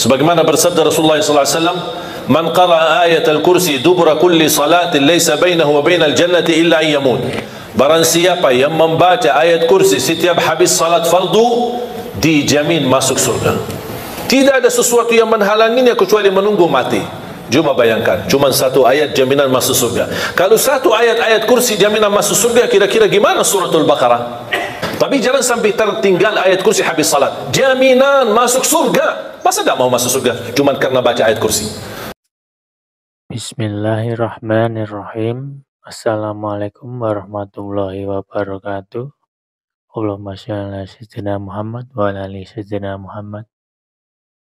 Sebagaimana bersabda Rasulullah SAW, "Man qara'a ayat al-kursi dubura kulli salatin laysa bainahu wa bainal jannati illa an yamut." Barang siapa yang membaca ayat kursi setiap habis salat fardu, dijamin masuk surga. Tidak ada sesuatu yang menghalanginya kecuali menunggu mati. Cuma bayangkan, cuma satu ayat jaminan masuk surga. Kalau satu ayat kursi jaminan masuk surga, kira-kira gimana suratul Baqarah? Tapi jangan sampai tertinggal ayat kursi habis salat. Jaminan masuk surga. Masa tak mau masuk surga cuma karena baca ayat kursi? Bismillahirrahmanirrahim. Assalamualaikum warahmatullahi wabarakatuh. Allahumma sholli ala sayyidina Muhammad wa ala ali sayyidina Muhammad.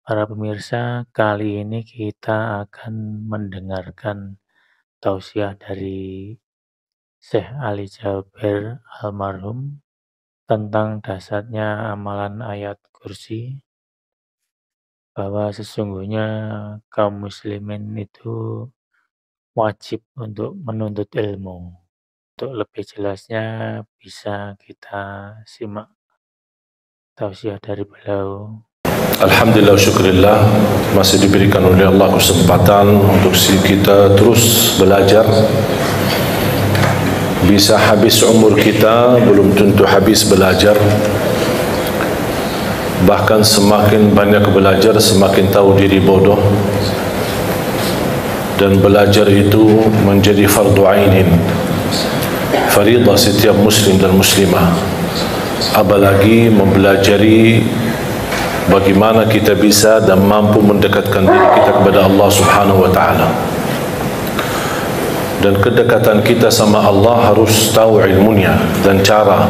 Para pemirsa, kali ini kita akan mendengarkan tausiah dari Syekh Ali Jaber almarhum tentang dasarnya amalan ayat kursi, bahwa sesungguhnya kaum muslimin itu wajib untuk menuntut ilmu. Untuk lebih jelasnya bisa kita simak tausiah dari beliau. Alhamdulillah, syukurillah, masih diberikan oleh Allah kesempatan untuk kita terus belajar. Bisa habis umur kita, belum tentu habis belajar. Bahkan semakin banyak belajar, semakin tahu diri bodoh. Dan belajar itu menjadi fardu ainin, faridah setiap muslim dan muslimah. Apalagi mempelajari bagaimana kita bisa dan mampu mendekatkan diri kita kepada Allah Subhanahu wa taala. Dan kedekatan kita sama Allah harus tahu ilmunya dan cara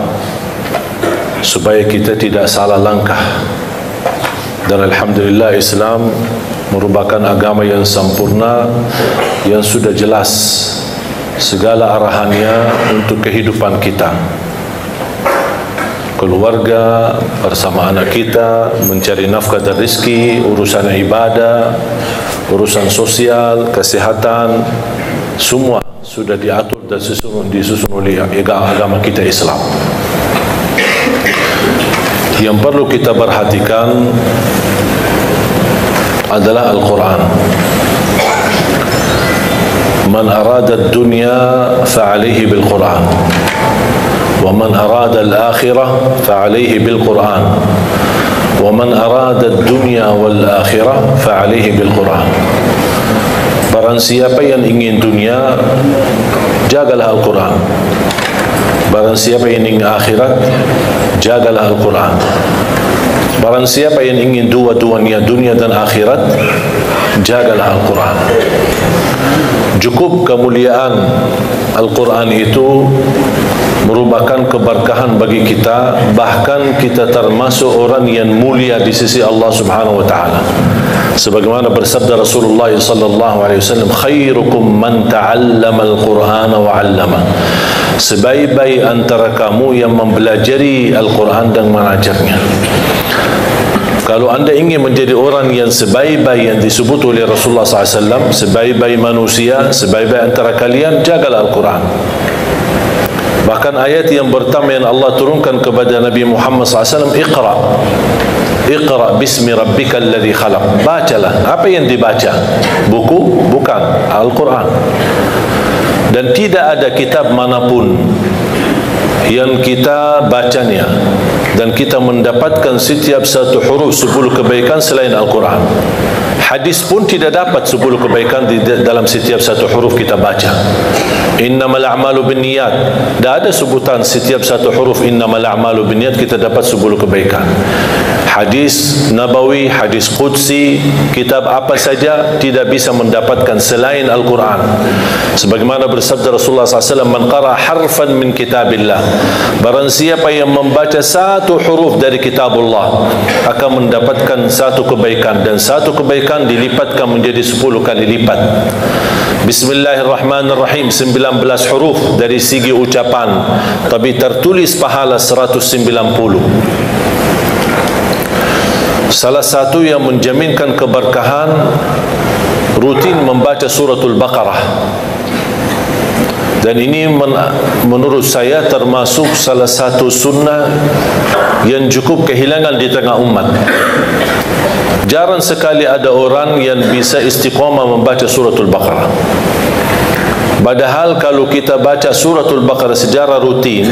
supaya kita tidak salah langkah. Dan alhamdulillah, Islam merupakan agama yang sempurna, yang sudah jelas segala arahannya untuk kehidupan kita, keluarga, bersama anak kita, mencari nafkah dan rezeki, urusan ibadah, urusan sosial, kesehatan, semua sudah diatur dan disusun oleh agama kita Islam. Yang perlu kita perhatikan adalah Al-Quran. Man arada ad-dunya fa'alaihi bil-Quran, wa man arada al-akhirah fa'alaihi bil-Quran, wa man arada ad-dunya wal-akhirah fa'alaihi bil-Quran. Barang siapa yang ingin dunia, jagalah Al-Quran. Barang siapa yang ingin akhirat, jagalah Al-Quran. Barang siapa yang ingin dua-duanya, dunia dan akhirat, jagalah Al-Quran. Cukup kemuliaan Al-Quran itu merupakan keberkahan bagi kita, bahkan kita termasuk orang yang mulia di sisi Allah Subhanahu wa taala. Sebagaimana bersabda Rasulullah sallallahu alaihi wasallam, "Khairukum man ta'allama al-Qur'ana wa 'allama." Sebaik-baik antara kamu yang mempelajari Al-Quran dan mengajarnya. Kalau anda ingin menjadi orang yang sebaik-baik yang disebut oleh Rasulullah SAW, sebaik-baik manusia, sebaik-baik antara kalian, jagalah Al-Quran. Bahkan ayat yang pertama yang Allah turunkan kepada Nabi Muhammad SAW, Iqra bismi rabbikal ladzi khalaq. Bacalah. Apa yang dibaca? Buku? Bukan. Al-Quran. Dan tidak ada kitab manapun yang kita bacanya dan kita mendapatkan setiap satu huruf 10 kebaikan selain Al-Quran. Hadis pun tidak dapat 10 kebaikan di dalam setiap satu huruf kita baca. Innamal a'malu binniyat. Tidak ada sebutan setiap satu huruf innamal a'malu binniyat kita dapat 10 kebaikan. Hadis Nabawi, hadis Qudsi, kitab apa saja tidak bisa mendapatkan selain Al-Quran. Sebagaimana bersabda Rasulullah SAW, "Man qara harfan min kitabillah." Barang siapa yang membaca satu huruf dari kitabullah akan mendapatkan satu kebaikan, dan satu kebaikan dilipatkan menjadi 10 kali lipat. Bismillahirrahmanirrahim 19 huruf dari segi ucapan, tapi tertulis pahala 190. Salah satu yang menjaminkan keberkahan rutin membaca suratul Baqarah. Dan ini menurut saya termasuk salah satu sunnah yang cukup kehilangan di tengah umat. Jarang sekali ada orang yang bisa istiqamah membaca suratul Baqarah. Padahal kalau kita baca suratul Baqarah secara rutin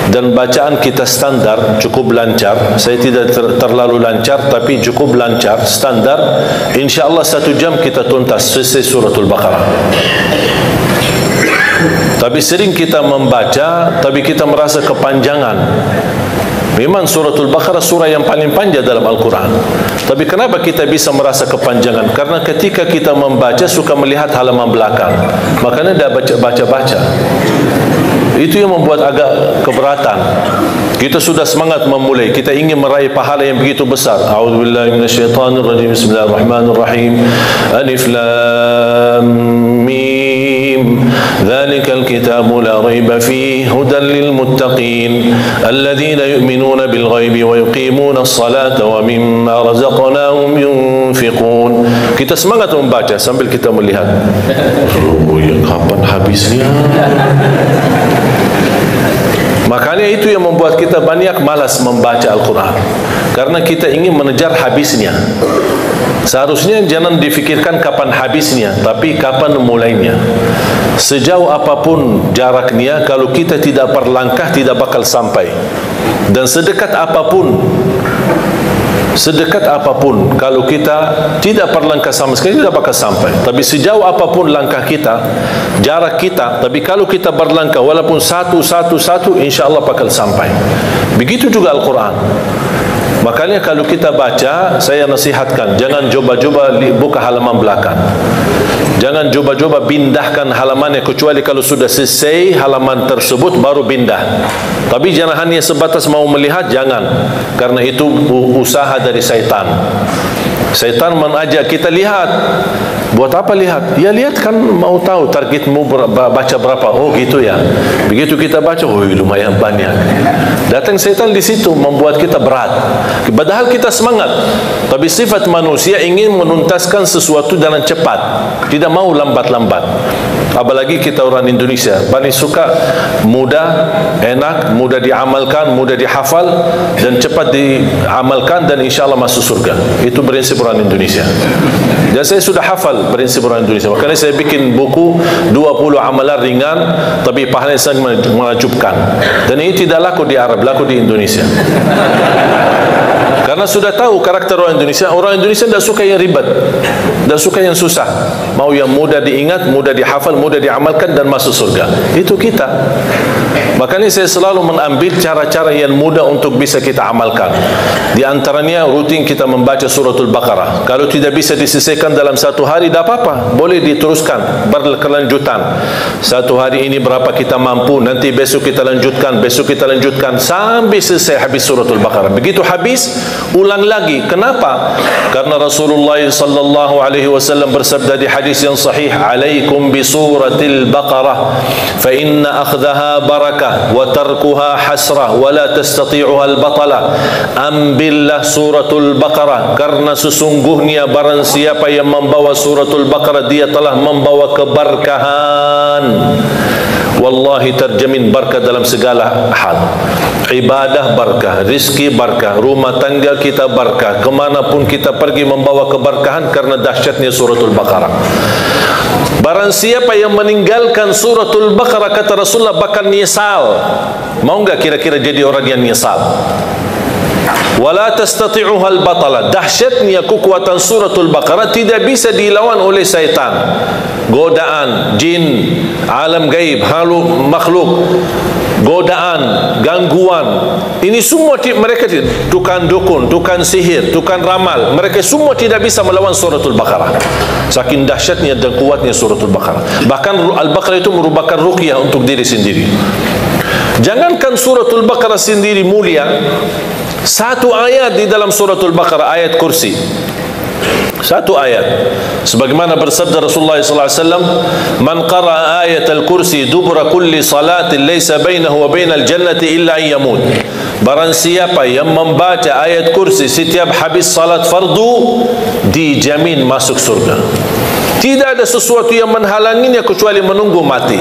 dan bacaan kita standar, cukup lancar. Saya tidak terlalu lancar, tapi cukup lancar, standar. InsyaAllah 1 jam kita tuntas selesai suratul Baqarah. Tapi sering kita membaca, tapi kita merasa kepanjangan. Memang suratul Baqarah surah yang paling panjang dalam Al-Quran. Tapi kenapa kita bisa merasa kepanjangan? Karena ketika kita membaca suka melihat halaman belakang. Makanya tidak baca-baca. Itu yang membuat agak keberatan. Kita sudah semangat memulai. Kita ingin meraih pahala yang begitu besar. A'udzubillahi minasyaitanirrajim. Bismillahirrahmanirrahim. Alif Lam Mim. Dzalikal kitabu la raiba fihi hudan lil muttaqin alladzina yu'minuna bil ghaibi wa yuqimuna as-salata wa mimma razaqnahum yunfiqun. Kita semangat membaca sambil kita melihat. Oh, ya kapan habisnya? Makanya itu yang membuat kita banyak malas membaca Al-Quran, karena kita ingin mengejar habisnya. Seharusnya jangan difikirkan kapan habisnya, tapi kapan mulainya. Sejauh apapun jaraknya, kalau kita tidak berlangkah tidak bakal sampai. Dan sedekat apapun kalau kita tidak berlangkah sama sekali tidak bakal sampai. Tapi sejauh apapun langkah kita, jarak kita, tapi kalau kita berlangkah walaupun satu insyaAllah bakal sampai. Begitu juga Al-Quran. Makanya kalau kita baca, saya nasihatkan jangan coba-coba buka halaman belakang. Jangan coba-coba pindahkan halamannya, kecuali kalau sudah selesai halaman tersebut baru pindah. Tapi jangan hanya sebatas mau melihat, jangan. Karena itu usaha dari syaitan. Syaitan mengajak kita lihat. Buat apa lihat? Ya lihat kan mau tahu targetmu baca berapa. Oh gitu ya. Begitu kita baca, oh lumayan banyak. Datang syaitan di situ membuat kita berat. Padahal kita semangat. Tapi sifat manusia ingin menuntaskan sesuatu dengan cepat. Tidak mau lambat-lambat. Apalagi kita orang Indonesia paling suka mudah, enak, mudah diamalkan, mudah dihafal dan cepat diamalkan dan insyaAllah masuk surga. Itu prinsip orang Indonesia. Dan saya sudah hafal prinsip orang Indonesia. Makanya saya bikin buku 20 amalan ringan tapi pahalanya sangat menakjubkan. Dan ini tidak laku di Arab, laku di Indonesia. Karena sudah tahu karakter orang Indonesia. Orang Indonesia tidak suka yang ribet, tidak suka yang susah. Mau yang mudah diingat, mudah dihafal, mudah diamalkan dan masuk surga. Itu kita. Makanya saya selalu mengambil cara-cara yang mudah untuk bisa kita amalkan. Di antaranya rutin kita membaca suratul Baqarah. Kalau tidak bisa diselesaikan dalam 1 hari, tidak apa-apa, boleh diteruskan berkelanjutan. 1 hari ini berapa kita mampu, nanti besok kita lanjutkan, besok kita lanjutkan sampai selesai habis suratul Baqarah. Begitu habis, ulang lagi. Kenapa? Karena Rasulullah sallallahu alaihi wasallam bersabda di hadis yang sahih, "Alaikum bi suratil Baqarah fa inna akhdaha barakah wa tarkuha hasrah wa la tastati'uha al-batalah." Ambillah suratul Baqarah, karena sesungguhnya barang siapa yang membawa suratul Baqarah dia telah membawa keberkahan. Wallahi terjamin berkah dalam segala hal. Ibadah berkah, rizki berkah, rumah tangga kita berkah, kemanapun kita pergi membawa keberkahan karena dahsyatnya suratul Baqarah. Barang siapa yang meninggalkan suratul Baqarah, kata Rasulullah, bakal nyesal. Mau enggak kira-kira jadi orang yang nyesal? Wala tastati'uha al-batala. Dahsyatnya kekuatan suratul Baqarah tidak bisa dilawan oleh syaitan. Godaan jin, alam gaib, makhluk, godaan, gangguan, ini semua mereka, tukang dukun, tukang sihir, tukang ramal, mereka semua tidak bisa melawan suratul Baqarah. Saking dahsyatnya dan kuatnya suratul Baqarah. Bahkan Al-Baqarah itu merupakan ruqyah untuk diri sendiri. Jangankan suratul Baqarah sendiri mulia, 1 ayat di dalam suratul Baqarah, ayat kursi, 1 ayat. Sebagaimana bersabda Rasulullah SAW, "Man qara'a ayat al-kursi dubura kulli salatin laysa bainahu wa bainal jannati illa yamut." Barang siapa yang membaca ayat kursi setiap habis salat fardu, dijamin masuk surga. Tidak ada sesuatu yang menghalanginya kecuali menunggu mati.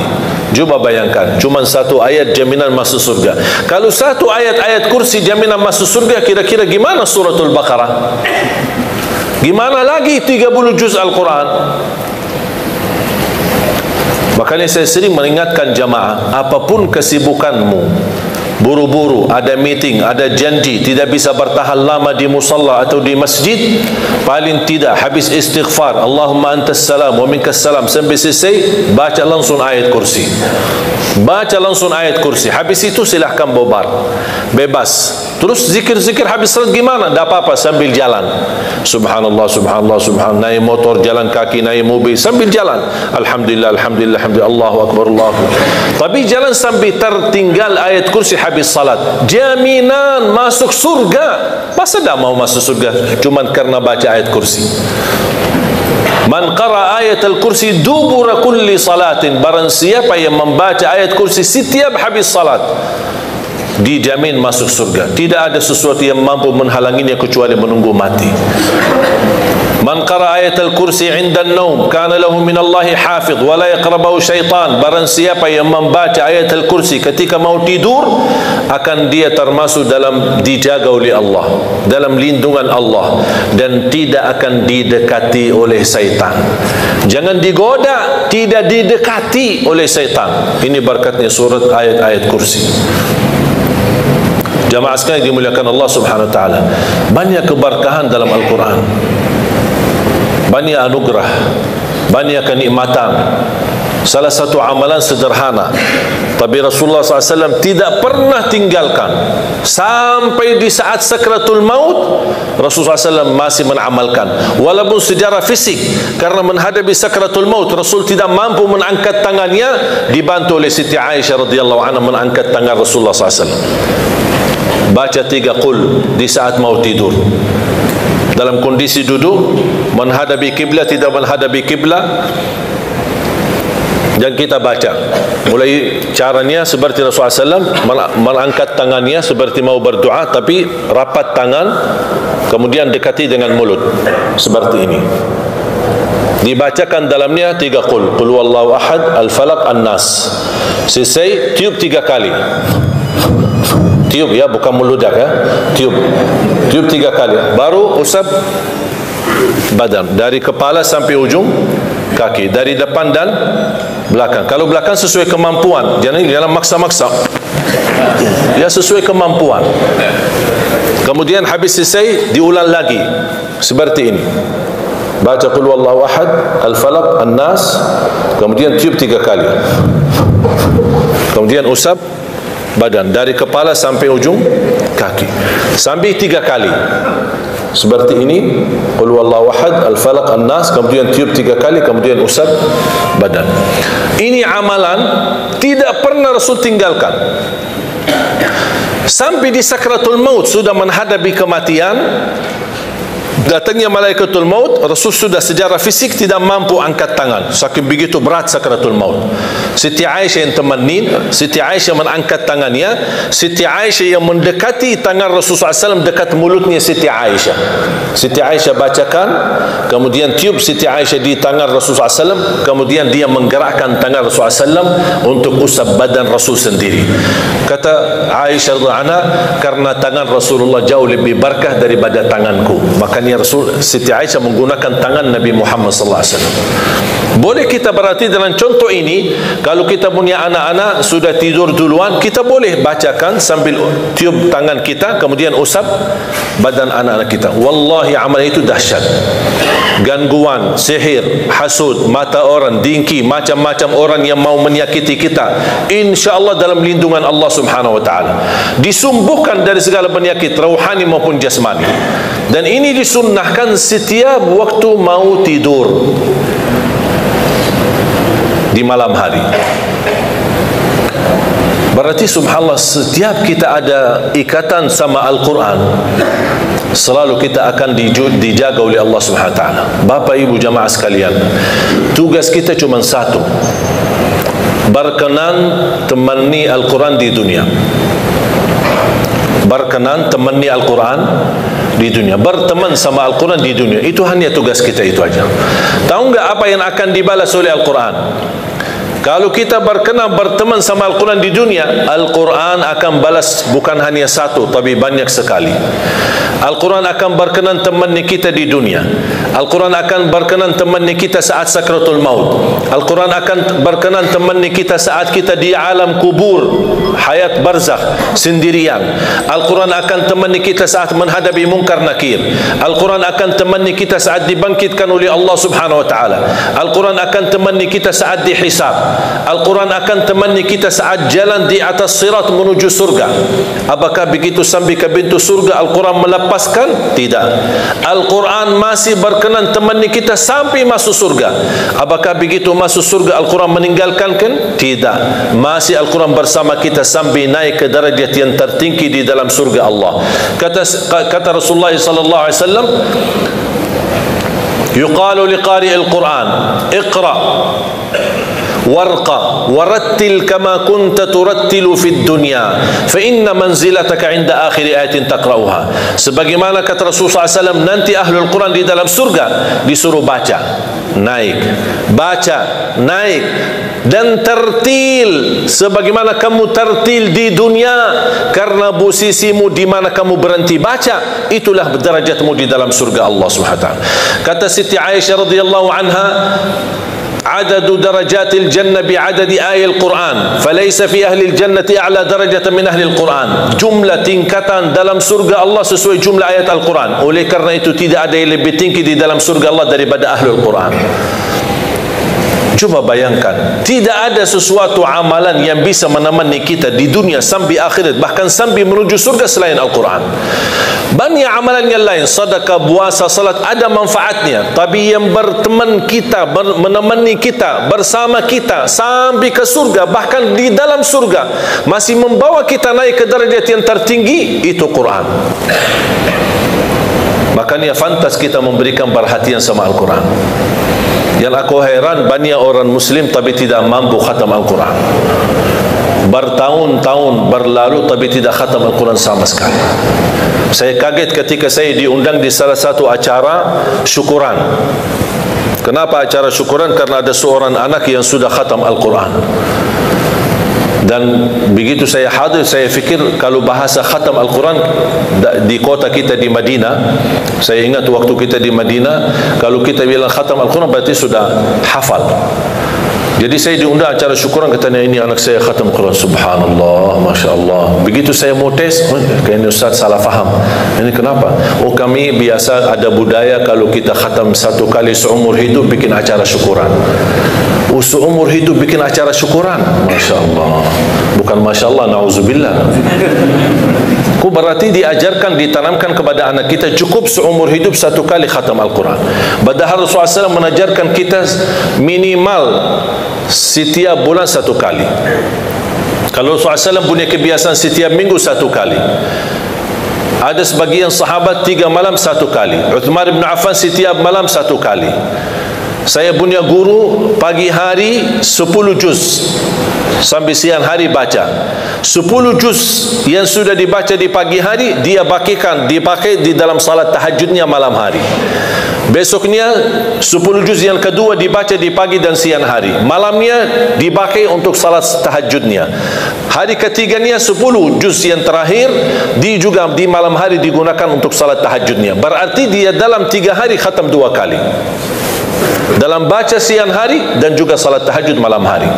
Coba bayangkan, cuma 1 ayat jaminan masuk surga. Kalau 1 ayat kursi jaminan masuk surga, kira-kira gimana suratul Baqarah? Gimana lagi 30 juz Al-Quran? Makanya saya sering mengingatkan jamaah, apapun kesibukanmu, buru-buru, ada meeting, ada janji, tidak bisa bertahan lama di musalla atau di masjid, paling tidak habis istighfar, Allahumma antas salam wa minkas salam, sampai selesai, baca langsung ayat kursi. Baca langsung ayat kursi. Habis itu silahkan bobar, bebas. Terus zikir-zikir habis salat gimana? Tak apa-apa, sambil jalan. Subhanallah, subhanallah, subhanallah. Naik motor, jalan kaki, naik mobil, sambil jalan. Alhamdulillah, alhamdulillah, alhamdulillah, Allahu akbar, Allahu akbar. Tapi jalan sampai tertinggal ayat kursi habis salat. Jaminan masuk surga. Masa tak mau masuk surga cuman karena baca ayat kursi? Man qara ayat al-kursi dubura kulli salatin, barang siapa yang membaca ayat kursi setiap habis salat, dijamin masuk surga. Tidak ada sesuatu yang mampu menghalanginya kecuali menunggu mati. Man qara ayat al-kursi 'inda an-naum kana lahu min Allahi hafiz wa la yaqrabahu syaitan, barang siapa yang membaca ayat al-kursi ketika mau tidur, akan dia termasuk dalam dijaga oleh Allah, dalam lindungan Allah, dan tidak akan didekati oleh syaitan. Jangan digoda, tidak didekati oleh syaitan. Ini berkatnya surat ayat-ayat kursi. Jamaah sekalian dimuliakan Allah Subhanahu wa taala, banyak keberkahan dalam Al-Quran, banyak anugerah, banyak kenikmatan. Salah satu amalan sederhana, tapi Rasulullah SAW tidak pernah tinggalkan. Sampai di saat sakratul maut, Rasulullah SAW masih mengamalkan. Walaupun secara fisik, karena menghadapi sakratul maut, Rasul tidak mampu mengangkat tangannya, dibantu oleh Siti Aisyah radhiyallahu anha mengangkat tangan Rasulullah SAW. Baca 3 qul di saat mau tidur, dalam kondisi duduk, menghadapi kiblat, tidak menghadapi kiblat. Dan kita baca mulai caranya seperti Rasulullah SAW mengangkat tangannya seperti mau berdoa, tapi rapat tangan, kemudian dekati dengan mulut seperti ini. Dibacakan dalamnya 3 qul, qul huwallahu ahad, al-falaq, an-nas. Selesai, tiup 3 kali. Tiup ya, bukan meludak ya. Tiup 3 kali. Baru usap badan dari kepala sampai ujung kaki, dari depan dan belakang. Kalau belakang sesuai kemampuan, jangan maksa-maksa. Ya, sesuai kemampuan. Kemudian habis selesai diulang lagi seperti ini. Baca qul huwallahu ahad, al-falaq, an-nas, kemudian tiup 3 kali. Kemudian usap badan dari kepala sampai ujung kaki, sampai 3 kali seperti ini. Qul huwallahu ahad, al-falaq, an-nas, kemudian tiup 3 kali, kemudian usap badan. Ini amalan tidak pernah Rasul tinggalkan. Sampai di sakratul maut, sudah menghadapi kematian, datangnya malaikatul maut, Rasul sudah secara fisik tidak mampu angkat tangan, saking begitu berat sakratul maut. Siti Aisyah yang temenin, Siti Aisyah mengangkat tangannya, Siti Aisyah yang mendekati tangan Rasulullah SAW dekat mulutnya Siti Aisyah. Siti Aisyah bacakan, kemudian tiup Siti Aisyah di tangan Rasulullah SAW, kemudian dia menggerakkan tangan Rasulullah SAW untuk usap badan Rasul sendiri. Kata Aisyah radhiyallahu anha, karena tangan Rasulullah jauh lebih berkah daripada tanganku, makanya Rasul, Siti Aisyah menggunakan tangan Nabi Muhammad sallallahu alaihi wasallam. Boleh kita berarti dalam contoh ini, kalau kita punya anak-anak sudah tidur duluan, kita boleh bacakan sambil tiup tangan kita, kemudian usap badan anak-anak kita. Wallahi amal itu dahsyat. Gangguan, sihir, hasud, mata orang, dengki, macam-macam orang yang mau menyakiti kita, insya-Allah dalam lindungan Allah Subhanahu wa taala, disembuhkan dari segala penyakit rohani maupun jasmani. Dan ini disunnahkan setiap waktu mau tidur di malam hari. Berarti subhanallah, setiap kita ada ikatan sama Al-Quran, selalu kita akan dijaga oleh Allah Subhanahu wa taala. Bapak Ibu jamaah sekalian, tugas kita cuma satu, berkenan temani Al-Quran di dunia. Berkenan temani Al-Quran di dunia, berteman sama Al-Quran di dunia. Itu hanya tugas kita, itu aja. Tahu enggak apa yang akan dibalas oleh Al-Quran? Kalau kita berkenan berteman sama Al-Quran di dunia, Al-Quran akan balas bukan hanya satu, tapi banyak sekali. Al-Quran akan berkenan temani kita di dunia. Al-Quran akan berkenan temani kita saat sakratul maut. Al-Quran akan berkenan temani kita saat kita di alam kubur, hayat barzakh sendirian. Al-Quran akan temani kita saat menghadapi munkar nakir. Al-Quran akan temani kita saat dibangkitkan oleh Allah Subhanahu wa taala. Al-Quran akan temani kita saat dihisab. Al-Quran akan temani kita saat jalan di atas sirat menuju surga. Apakah begitu sampai ke pintu surga Al-Quran melepaskan? Tidak. Al-Quran masih berkenan temani kita sampai masuk surga. Apakah begitu masuk surga Al-Quran meninggalkan? Tidak. Masih Al-Quran bersama kita sampai naik ke derajat yang tertinggi di dalam surga Allah. Kata Rasulullah sallallahu alaihi wasallam, yuqalu liqari al-Quran, iqra warqa warattil kama kunta turattilu fid dunya fa inna manzilataka 'inda akhir ayatin taqra'uha. Sebagaimana kata Rasulullah SAW, nanti ahlul Quran di dalam surga disuruh baca, naik, baca, naik, dan tertil sebagaimana kamu tertil di dunia, karena posisimu di mana kamu berhenti baca, itulah derajatmu di dalam surga Allah Subhanahu wa taala. Kata Siti Aisyah radhiyallahu anha, عدد درجات الجنة بعدد آية القرآن فليس في أهل الجنة أعلى درجة من أهل القرآن. Jumlah tingkatan dalam surga Allah sesuai jumlah ayat Al-Quran. Oleh karena itu tidak ada yang lebih tinggi di dalam surga Allah daripada Ahlul Quran. Coba bayangkan, tidak ada sesuatu amalan yang bisa menemani kita di dunia sampai akhirat, bahkan sampai menuju surga selain Al-Quran. Banyak amalan yang lain, sedekah, puasa, salat, ada manfaatnya, tapi yang berteman kita, menemani kita, bersama kita sampai ke surga, bahkan di dalam surga masih membawa kita naik ke derajat yang tertinggi, itu Quran. Makanya fantas kita memberikan perhatian sama Al-Quran. Yang aku heran, banyak orang Muslim tapi tidak mampu khatam Al-Quran. Bertahun-tahun berlalu tapi tidak khatam Al-Quran sama sekali. Saya kaget ketika saya diundang di salah satu acara syukuran. Kenapa acara syukuran? Karena ada seorang anak yang sudah khatam Al-Quran. Dan begitu saya hadir, saya fikir kalau bahasa khatam Al-Quran di kota kita di Madinah, saya ingat waktu kita di Madinah, kalau kita bilang khatam Al-Quran berarti sudah hafal. Jadi saya diundang acara syukuran, katanya ini anak saya khatam Al-Quran. Subhanallah, Masya Allah. Begitu saya mau tes, kayaknya Ustaz salah faham. Ini kenapa? Oh, kami biasa ada budaya kalau kita khatam satu kali seumur hidup bikin acara syukuran. Seumur hidup bikin acara syukuran. Masya Allah. Bukan Masya Allah, na'udzubillah. Ku berarti diajarkan, ditanamkan kepada anak kita cukup seumur hidup satu kali khatam Al-Quran. Padahal Rasulullah SAW mengajarkan kita minimal setiap bulan satu kali. Kalau Rasulullah SAW punya kebiasaan setiap minggu satu kali. Ada sebagian sahabat 3 malam satu kali. Uthman bin Affan setiap malam satu kali. Saya punya guru pagi hari 10 juz sampai siang hari baca. 10 juz yang sudah dibaca di pagi hari dia dipakai di dalam salat tahajudnya malam hari. Besoknya 10 juz yang kedua dibaca di pagi dan siang hari. Malamnya dipakai untuk salat tahajudnya. Hari ketiganya 10 juz yang terakhir juga di malam hari digunakan untuk salat tahajudnya. Berarti dia dalam 3 hari khatam 2 kali. Dalam baca siang hari dan juga salat tahajud malam hari.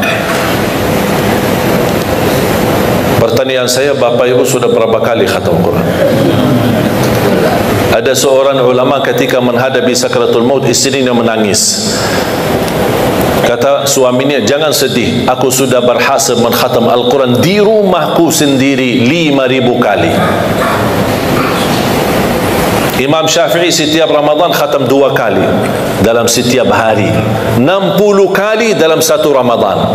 Pertanyaan saya, Bapak Ibu sudah berapa kali khatam Quran? Ada seorang ulama ketika menghadapi sakratul maut, istrinya menangis. Kata suaminya, jangan sedih, aku sudah berhasil mengkhatam Al-Quran di rumahku sendiri 5.000 kali. Imam Syafi'i setiap Ramadan khatam 2 kali dalam setiap hari, 60 kali dalam satu Ramadan.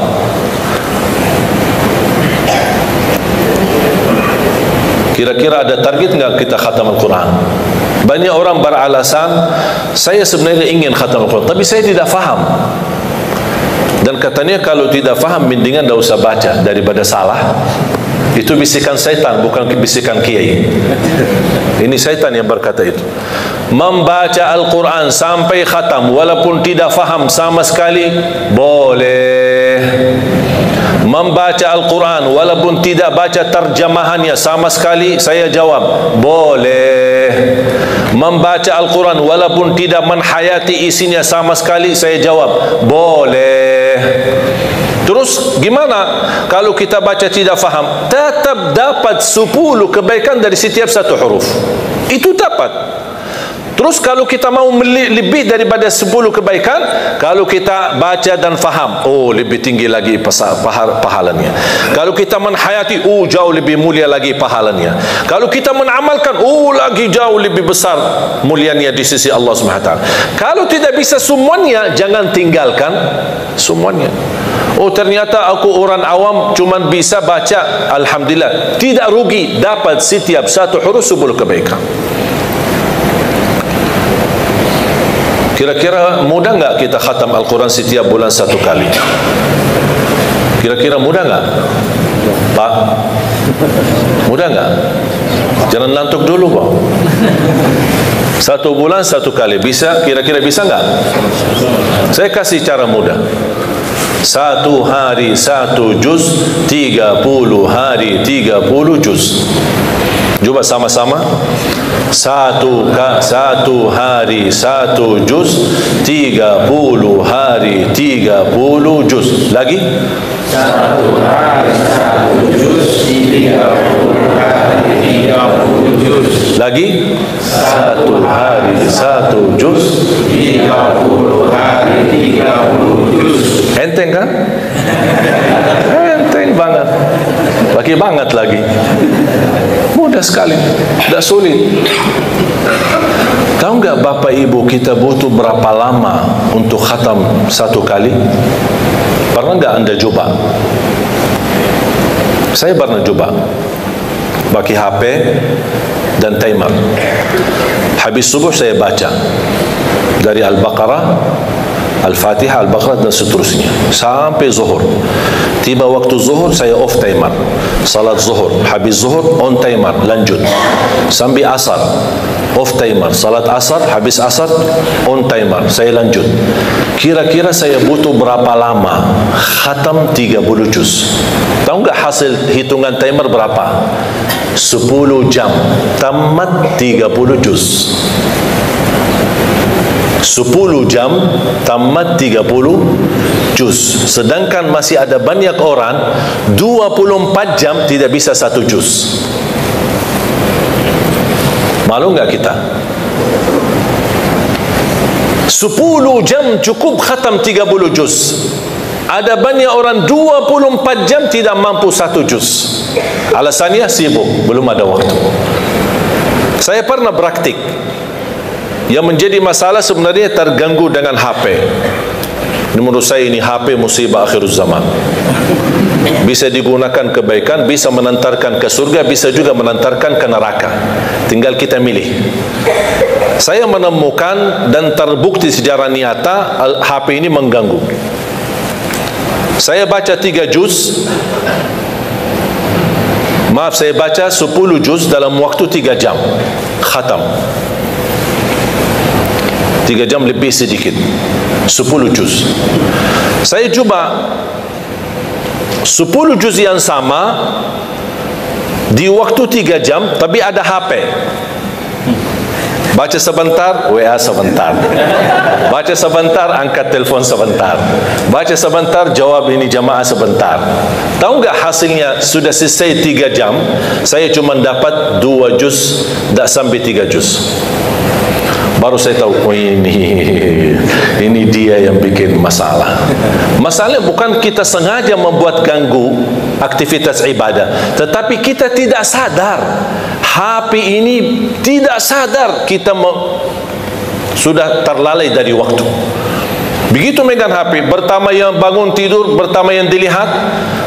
Kira-kira ada target enggak kita khatam Al-Quran? Banyak orang beralasan, saya sebenarnya ingin khatam Al-Quran, tapi saya tidak faham. Dan katanya kalau tidak faham, mendingan tidak usah baca daripada salah. Itu bisikan syaitan, bukan bisikan kiai. Ini syaitan yang berkata itu. Membaca Al-Quran sampai khatam walaupun tidak faham sama sekali boleh. membaca Al-Quran walaupun tidak baca terjemahannya sama sekali? Saya jawab, boleh. Membaca Al-Quran walaupun tidak menhayati isinya sama sekali? Saya jawab, boleh. Terus gimana kalau kita baca tidak faham? Tetap dapat 10 kebaikan dari setiap satu huruf. Itu dapat. Terus kalau kita mau lebih daripada 10 kebaikan, kalau kita baca dan faham, oh lebih tinggi lagi pahalanya. Kalau kita menhayati, oh jauh lebih mulia lagi pahalanya. Kalau kita mengamalkan, oh lagi jauh lebih besar mulianya di sisi Allah SWT. Kalau tidak bisa semuanya, jangan tinggalkan semuanya. Oh ternyata aku orang awam cuman bisa baca, alhamdulillah, tidak rugi, dapat setiap satu huruf 10 kebaikan. Kira-kira mudah enggak kita khatam Al-Quran setiap bulan 1 kali? Kira-kira mudah enggak? Pak, mudah enggak? Jangan ngantuk dulu, Pak. 1 bulan 1 kali, bisa? Kira-kira bisa enggak? Saya kasih cara mudah. 1 hari 1 juz, 30 hari 30 juz. Coba sama-sama. 1 hari 1 juz, 30 hari 30 juz. Lagi? 1 hari 1 juz, 30 hari 30 juz. Lagi? 1 hari 1 juz, 30 hari 30 juz. Enteng kan? Enteng banget. Lagi banget lagi. Mudah sekali, tidak sulit. Tahu enggak Bapak Ibu kita butuh berapa lama untuk khatam 1 kali? Pernah enggak Anda coba? Saya pernah coba. Pakai HP dan timer. Habis subuh saya baca dari Al-Baqarah, Al-Fatihah, Al-Baqarah dan seterusnya sampai zuhur. Tiba waktu zuhur saya off timer, salat zuhur. Habis zuhur on timer, lanjut sampai asar, off timer, salat asar. Habis asar on timer, saya lanjut. Kira-kira saya butuh berapa lama khatam 30 juz? Tahu enggak hasil hitungan timer berapa? 10 jam tamat 30 juz. 10 jam tamat 30 juz. Sedangkan masih ada banyak orang 24 jam tidak bisa 1 juz. Malu enggak kita? 10 jam cukup khatam 30 juz. Ada banyak orang 24 jam tidak mampu 1 juz. Alasannya sibuk, belum ada waktu. Saya pernah praktik. Yang menjadi masalah sebenarnya terganggu dengan HP. Menurut saya ini HP musibah akhir zaman. Bisa digunakan kebaikan, bisa menantarkan ke surga, bisa juga menantarkan ke neraka. Tinggal kita milih. Saya menemukan dan terbukti secara nyata HP ini mengganggu. Saya baca 3 juz. Maaf, saya baca 10 juz dalam waktu 3 jam. Khatam. 3 jam lebih sedikit, 10 juz. Saya coba 10 juz yang sama di waktu 3 jam, tapi ada HP. Baca sebentar, WA sebentar. Baca sebentar, angkat telefon sebentar. Baca sebentar, jawab ini jamaah sebentar. Tahu enggak hasilnya? Sudah selesai 3 jam, saya cuma dapat 2 juz, tak sampai 3 juz. Baru saya tahu, oh ini dia yang bikin masalah. Masalahnya bukan kita sengaja membuat ganggu aktivitas ibadah, tetapi kita tidak sadar. HP ini tidak sadar kita sudah terlalai dari waktu. Begitu megang HP, pertama yang bangun tidur, pertama yang dilihat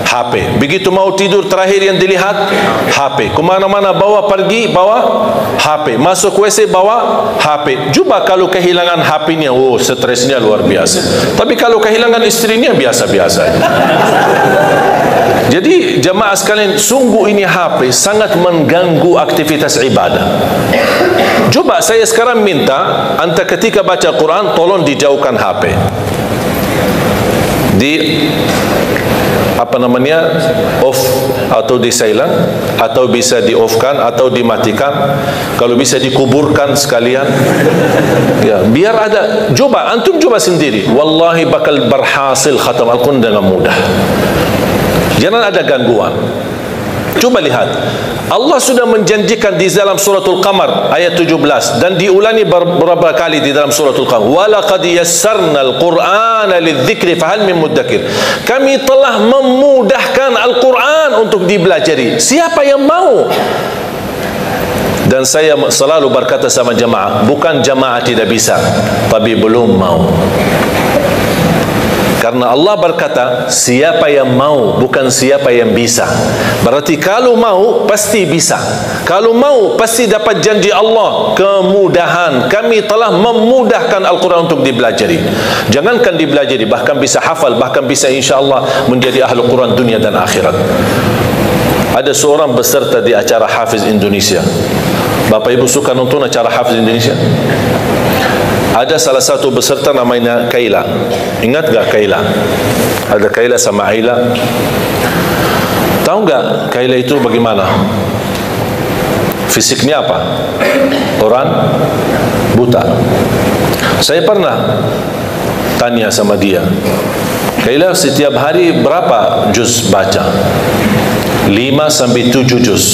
HP. Begitu mau tidur, terakhir yang dilihat HP. Kemana-mana bawa pergi, bawa HP. Masuk WC, bawa HP. Coba kalau kehilangan HP-nya, oh stresnya luar biasa. Tapi kalau kehilangan istrinya, biasa-biasa. Jadi jemaah sekalian, sungguh ini HP sangat mengganggu aktivitas ibadah. Coba saya sekarang minta anda ketika baca Quran, tolong dijauhkan HP. off atau di silent, atau bisa di offkan atau dimatikan, kalau bisa dikuburkan sekalian. Ya, biar ada. Coba antum coba sendiri, wallahi bakal berhasil khatam Al-Quran dengan mudah. Jangan ada gangguan. Coba lihat, Allah sudah menjanjikan di dalam suratul Qamar ayat 17 dan diulangi beberapa kali di dalam suratul Qamar, walaqad yassarnal qur'ana lidzikri fahal min muddakir. Kami telah memudahkan Al-Quran untuk dipelajari. Siapa yang mau? Dan saya selalu berkata sama jamaah, bukan jamaah tidak bisa, tapi belum mau. Karena Allah berkata, siapa yang mau, bukan siapa yang bisa. Berarti kalau mau, pasti bisa. Kalau mau, pasti dapat janji Allah, kemudahan. Kami telah memudahkan Al-Quran untuk dipelajari. Jangankan dipelajari, bahkan bisa hafal, bahkan bisa insyaAllah menjadi ahli Quran dunia dan akhirat. Ada seorang peserta di acara Hafiz Indonesia. Bapak Ibu suka nonton acara Hafiz Indonesia? Ada salah satu peserta namanya Kaila. Ingat gak Kaila? Ada Kaila sama Aila. Tahu gak Kaila itu bagaimana? Fisiknya apa? Orang buta. Saya pernah tanya sama dia, Kaila setiap hari berapa juz baca? 5 sampai 7 juz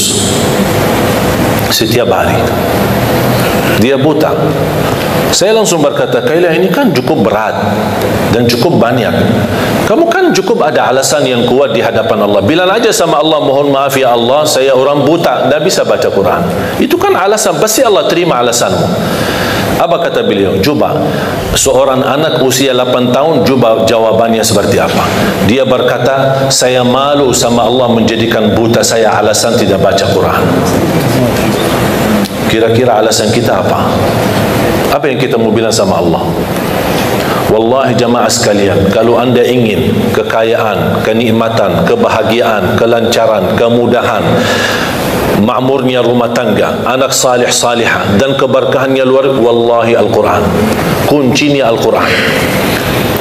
setiap hari. Dia buta. Saya langsung berkata, Kaila, ini kan cukup berat dan cukup banyak. Kamu kan cukup ada alasan yang kuat di hadapan Allah. Bilang aja sama Allah, mohon maaf ya Allah, saya orang buta, tidak bisa baca Quran. Itu kan alasan, pasti Allah terima alasanmu. Apa kata beliau? Coba seorang anak usia 8 tahun, coba jawabannya seperti apa. Dia berkata, saya malu sama Allah menjadikan buta saya alasan tidak baca Quran. Kira-kira alasan kita apa? Apa yang kita mau bilang sama Allah? Wallahi jamaah sekalian, kalau anda ingin kekayaan, kenikmatan, kebahagiaan, kelancaran, kemudahan, makmurnya rumah tangga, anak salih salihah dan keberkahannya luar, wallahi Al-Quran. Kuncinya Al-Quran.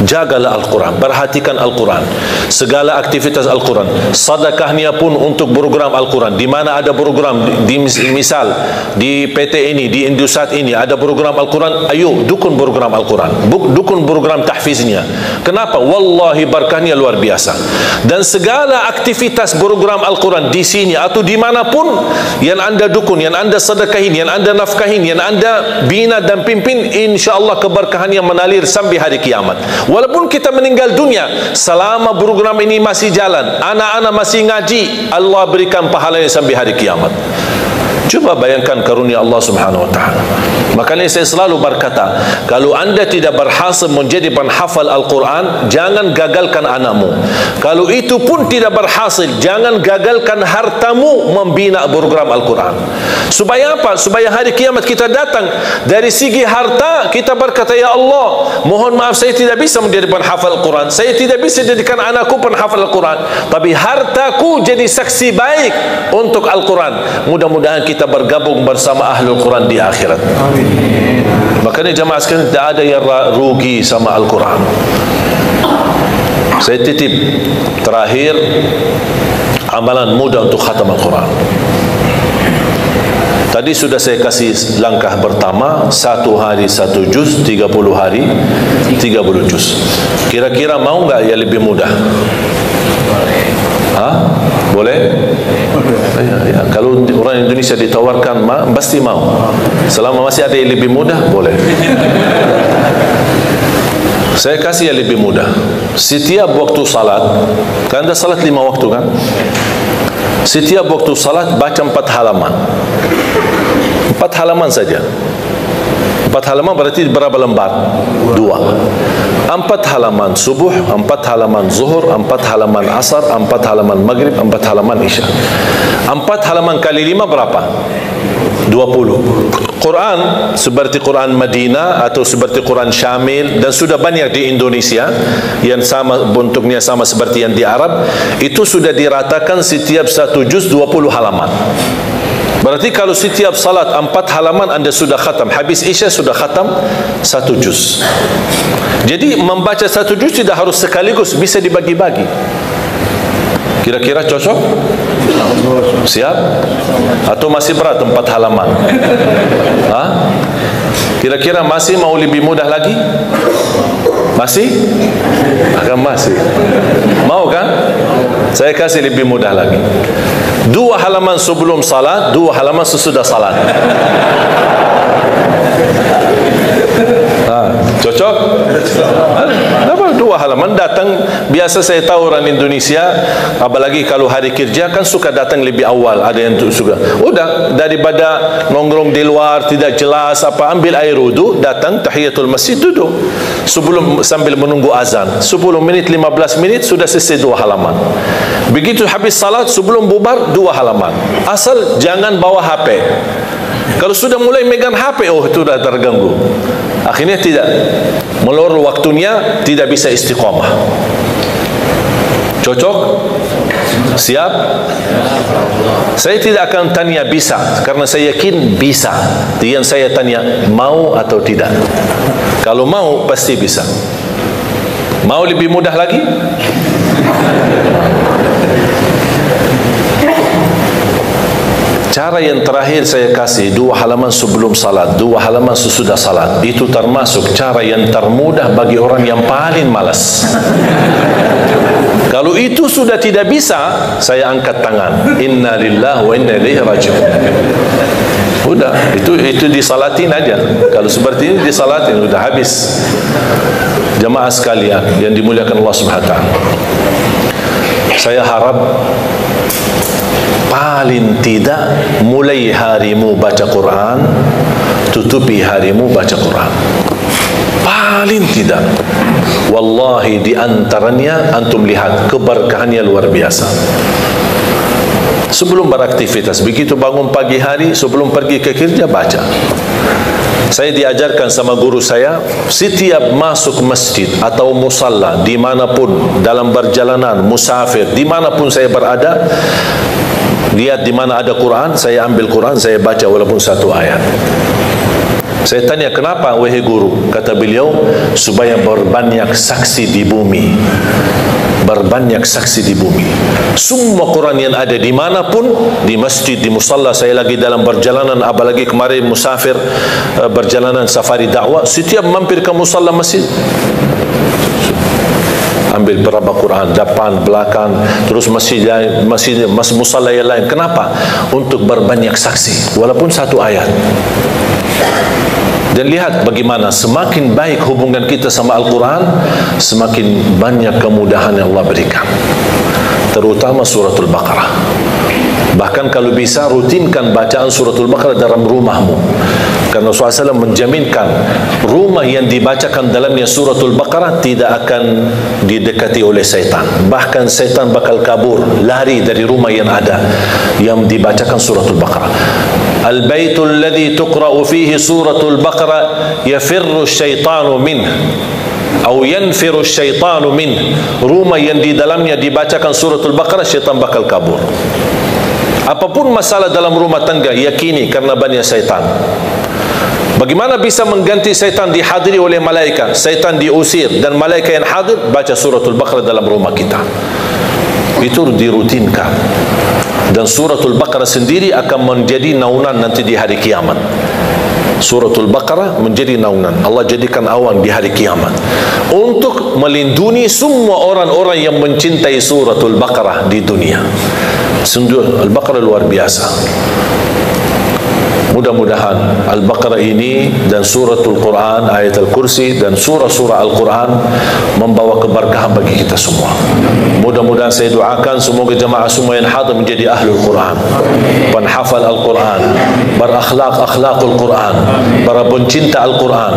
Jagalah Al-Quran, perhatikan Al-Quran, segala aktivitas Al-Quran. Sedekahnya pun untuk program Al-Quran. Di mana ada program, misal di PT ini, di Indosat ini ada program Al-Quran, ayo dukun program Al-Quran, dukun program tahfiznya. Kenapa? Wallahi berkahnya luar biasa. Dan segala aktivitas program Al-Quran di sini atau dimanapun yang anda dukun, yang anda sedekahin, yang anda nafkahin, yang anda bina dan pimpin, insyaAllah keberkahannya menalir sampai hari kiamat. Walaupun kita meninggal dunia, selama program ini masih jalan, anak-anak masih ngaji, Allah berikan pahalanya sampai hari kiamat. Coba bayangkan karunia Allah Subhanahu wa taala. Makanya saya selalu berkata, kalau anda tidak berhasil menjadi penghafal Al-Quran, jangan gagalkan anakmu. Kalau itu pun tidak berhasil, jangan gagalkan hartamu membina program Al-Quran. Supaya apa? Supaya hari kiamat kita datang, dari segi harta kita berkata, ya Allah, mohon maaf saya tidak bisa menjadi penghafal Al-Quran, saya tidak bisa jadikan anakku penghafal Al-Quran, tapi hartaku jadi saksi baik untuk Al-Quran. Mudah-mudahan kita bergabung bersama Ahlul Quran di akhirat. Amin. Makanya jamaah sekalian, tidak ada yang rugi sama Al-Quran. Saya titip terakhir amalan mudah untuk khatam Al-Quran. Tadi sudah saya kasih langkah pertama, 1 hari 1 juz, 30 hari 30 juz. Kira-kira mau nggak ya lebih mudah? Boleh? Ya. Kalau orang Indonesia ditawarkan, pasti mau. Selama masih ada yang lebih mudah, boleh. Saya kasih yang lebih mudah. Setiap waktu salat, kan ada salat 5 waktu kan? Setiap waktu salat baca 4 halaman. 4 halaman saja. 4 halaman berarti berapa lembar? 2. 4 halaman subuh, 4 halaman zuhur, 4 halaman asar, 4 halaman maghrib, 4 halaman isya. 4 halaman kali 5 berapa? 20. Quran seperti Quran Madinah atau seperti Quran Syamil, dan sudah banyak di Indonesia yang sama bentuknya sama seperti yang di Arab, itu sudah diratakan setiap 1 juz 20 halaman. Berarti kalau setiap salat 4 halaman anda sudah khatam, habis isya sudah khatam 1 juz. Jadi membaca 1 juz tidak harus sekaligus, bisa dibagi-bagi. Kira-kira cocok? Siap? Atau masih berat 4 halaman? Kira-kira masih mau lebih mudah lagi? Masih? Akan masih. Mau kan? Saya kasih lebih mudah lagi. 2 halaman sebelum salat, 2 halaman sesudah salat. Cocok? Apa 2 halaman datang? Biasa saya tahu orang Indonesia, apalagi kalau hari kerja kan suka datang lebih awal. Ada yang suka. Udah, daripada nongkrong di luar tidak jelas apa, ambil air wudu, datang tahiyatul masjid, duduk sebelum sambil menunggu azan. 10 menit 15 menit sudah selesai 2 halaman. Begitu habis salat sebelum bubar 2 halaman. Asal jangan bawa HP. Kalau sudah mulai megang HP, oh itu sudah terganggu. Akhirnya tidak, melur waktunya, tidak bisa istiqamah. Cocok? Siap? Saya tidak akan tanya bisa, karena saya yakin bisa. Yang saya tanya mau atau tidak. Kalau mau pasti bisa. Mau lebih mudah lagi? Cara yang terakhir saya kasih 2 halaman sebelum salat, 2 halaman sesudah salat. Itu termasuk cara yang termudah bagi orang yang paling malas. Kalau itu sudah tidak bisa, saya angkat tangan. Inna lillahi wa inna ilaihi raji'un. Udah, itu disalatin aja. Kalau seperti ini disalatin, udah habis. Jamaah sekalian yang dimuliakan Allah Subhanahu wa taala. Saya harap paling tidak mulai harimu baca Quran, tutupi harimu baca Quran. Paling tidak. Wallahi di antaranya antum lihat keberkahannya luar biasa. Sebelum beraktivitas, begitu bangun pagi hari, sebelum pergi ke kerja baca. Saya diajarkan sama guru saya, setiap masuk masjid atau musalla dimanapun, dalam perjalanan, musafir, dimanapun saya berada, lihat di mana ada Quran, saya ambil Quran, saya baca walaupun 1 ayat. Saya tanya, kenapa wahai guru? Kata beliau, supaya berbanyak saksi di bumi. Berbanyak saksi di bumi. Semua Quran yang ada dimanapun, di masjid, di musalla, saya lagi dalam perjalanan, apalagi kemarin musafir, perjalanan safari dakwah, setiap mampir ke musalla masjid, ambil berapa Quran, depan, belakang, terus masjid musalla yang lain. Kenapa? Untuk berbanyak saksi, walaupun 1 ayat. Dan lihat bagaimana semakin baik hubungan kita sama Al-Quran, semakin banyak kemudahan yang Allah berikan. Terutama suratul Baqarah. Bahkan kalau bisa rutinkan bacaan suratul Baqarah dalam rumahmu. Karena Rasulullah SAW menjaminkan rumah yang dibacakan dalamnya suratul Baqarah tidak akan didekati oleh syaitan. Bahkan syaitan bakal kabur, lari dari rumah yang ada yang dibacakan suratul Baqarah. Al-baitul ladzi tuqra'u fihi suratul Baqarah yafirru syaitanu minh atau yanfiru syaitanu minh. Rumah yang di dalamnya dibacakan suratul Baqarah, syaitan bakal kabur. Apapun masalah dalam rumah tangga, yakini karena banyak syaitan. Bagaimana bisa mengganti syaitan dihadiri oleh malaikat? Syaitan diusir dan malaikat yang hadir, baca suratul Baqarah dalam rumah kita. Itu dirutinkan. Dan suratul Baqarah sendiri akan menjadi naungan nanti di hari kiamat. Suratul Baqarah menjadi naungan. Allah jadikan awan di hari kiamat untuk melindungi semua orang-orang yang mencintai suratul Baqarah di dunia. Al-Baqarah luar biasa. Mudah-mudahan Al-Baqarah ini dan suratul Quran, ayat Al-Kursi dan surah-surah Al-Quran membawa keberkahan bagi kita semua. Mudah-mudahan saya doakan semoga jemaah semua yang hadir menjadi ahlul Quran, penghafal Al-Quran, berakhlak-akhlakul Quran, para pencinta Al-Quran,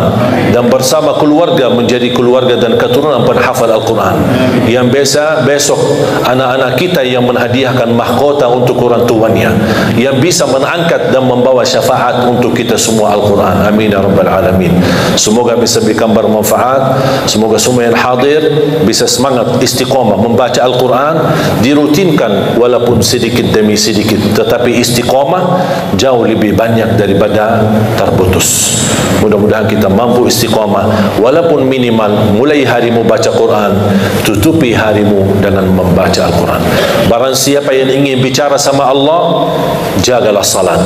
dan bersama keluarga menjadi keluarga dan keturunan penghafal Al-Quran. Yang biasa besok anak-anak kita yang menghadiahkan mahkota untuk orang tuanya, yang bisa mengangkat dan membawa syafaat syafaat untuk kita semua Al-Quran. Amin ya Rabbal Alamin. Semoga bisa berikan bermanfaat. Semoga semua yang hadir bisa semangat istiqamah membaca Al-Quran, dirutinkan walaupun sedikit demi sedikit, tetapi istiqamah jauh lebih banyak daripada terputus. Mudah-mudahan kita mampu istiqamah walaupun minimal. Mulai harimu baca Quran, tutupi harimu dengan membaca Al-Quran. Barang siapa yang ingin bicara sama Allah, jagalah salat.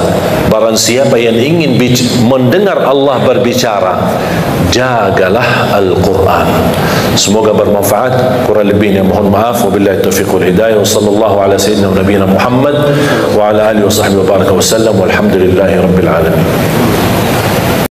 Barang siapa yang ingin mendengar Allah berbicara, jagalah Al-Quran. Semoga bermanfaat. Kurang lebihnya mohon maaf. Wabillahi taufiq wal hidayah. Wa sallallahu ala sayyidina wa nabiyina Muhammad wa ala alihi wa sahbihi wa baraka wa sallam. Walhamdulillahi rabbil alamin.